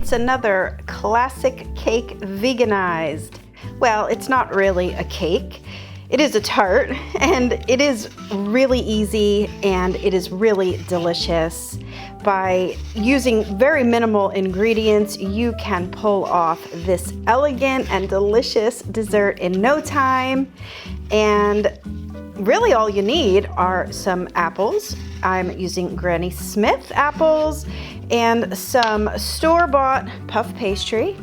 it's another classic cake veganized. Well, it's not really a cake. It is a tart, and it is really easy and it is really delicious. By using very minimal ingredients, you can pull off this elegant and delicious dessert in no time. And really all you need are some apples. I'm using Granny Smith apples and some store-bought puff pastry.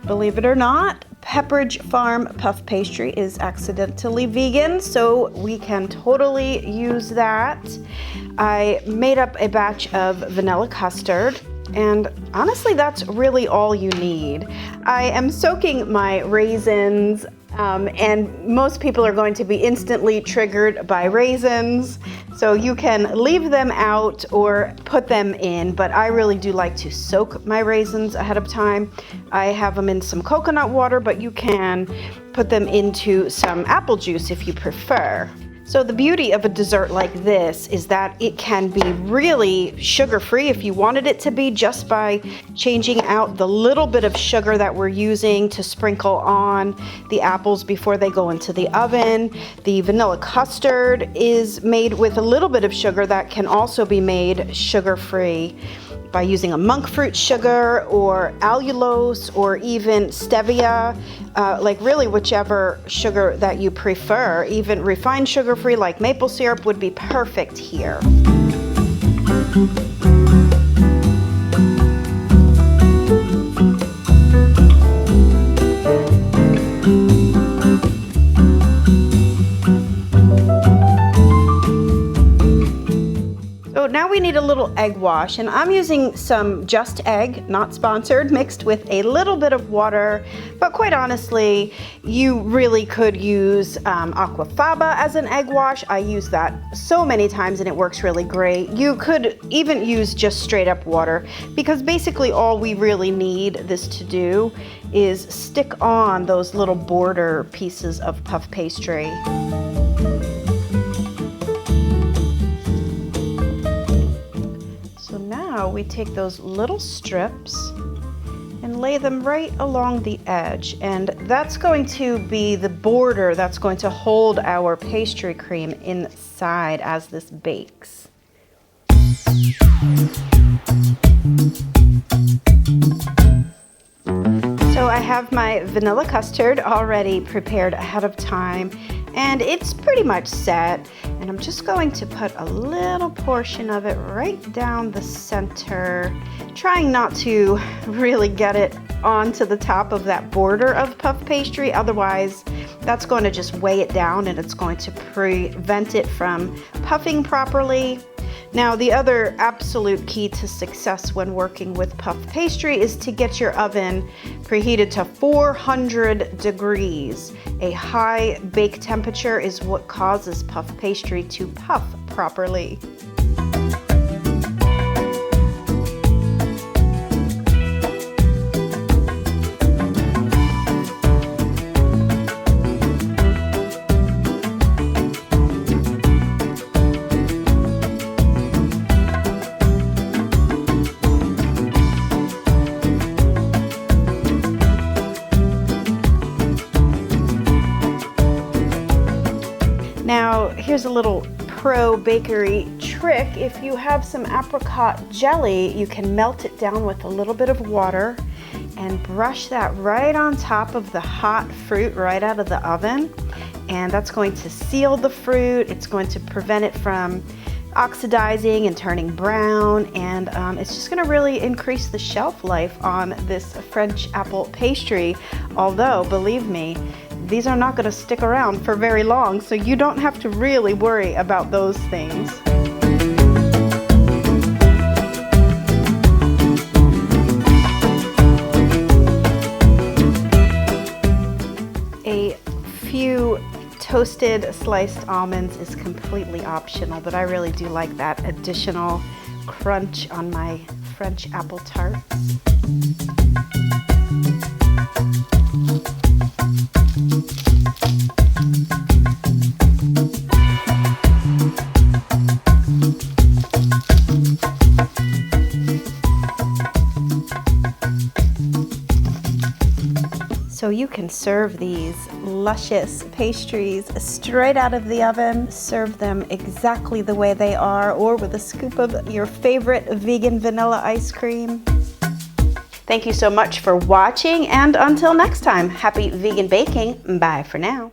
Believe it or not, Pepperidge Farm puff pastry is accidentally vegan, so we can totally use that. I made up a batch of vanilla custard, and honestly, that's really all you need. I am soaking my raisins, and most people are going to be instantly triggered by raisins, so you can leave them out or put them in, but I really do like to soak my raisins ahead of time. I have them in some coconut water, but you can put them into some apple juice if you prefer. So the beauty of a dessert like this is that it can be really sugar-free if you wanted it to be, just by changing out the little bit of sugar that we're using to sprinkle on the apples before they go into the oven. The vanilla custard is made with a little bit of sugar that can also be made sugar-free by using a monk fruit sugar or allulose or even stevia, like really whichever sugar that you prefer. Even refined sugar-free like maple syrup would be perfect here. So now we need a little egg wash, and I'm using some Just Egg, not sponsored, mixed with a little bit of water. But quite honestly, you really could use aquafaba as an egg wash. I use that so many times and it works really great. You could even use just straight up water, because basically all we really need this to do is stick on those little border pieces of puff pastry. Now we take those little strips and lay them right along the edge, and that's going to be the border that's going to hold our pastry cream inside as this bakes. So I have my vanilla custard already prepared ahead of time, and it's pretty much set. And I'm just going to put a little portion of it right down the center, trying not to really get it onto the top of that border of puff pastry. Otherwise, that's going to just weigh it down and it's going to prevent it from puffing properly. Now, the other absolute key to success when working with puff pastry is to get your oven preheated to 400 degrees. A high bake temperature is what causes puff pastry to puff properly. Now, here's a little pro bakery trick. If you have some apricot jelly, you can melt it down with a little bit of water and brush that right on top of the hot fruit right out of the oven. And that's going to seal the fruit. It's going to prevent it from oxidizing and turning brown, and it's just going to really increase the shelf life on this French apple pastry. Although, believe me, these are not going to stick around for very long, so you don't have to really worry about those things. A few toasted sliced almonds is completely optional, but I really do like that additional crunch on my French apple tarts. So you can serve these luscious pastries straight out of the oven, serve them exactly the way they are, or with a scoop of your favorite vegan vanilla ice cream. Thank you so much for watching, and until next time, happy vegan baking. Bye for now.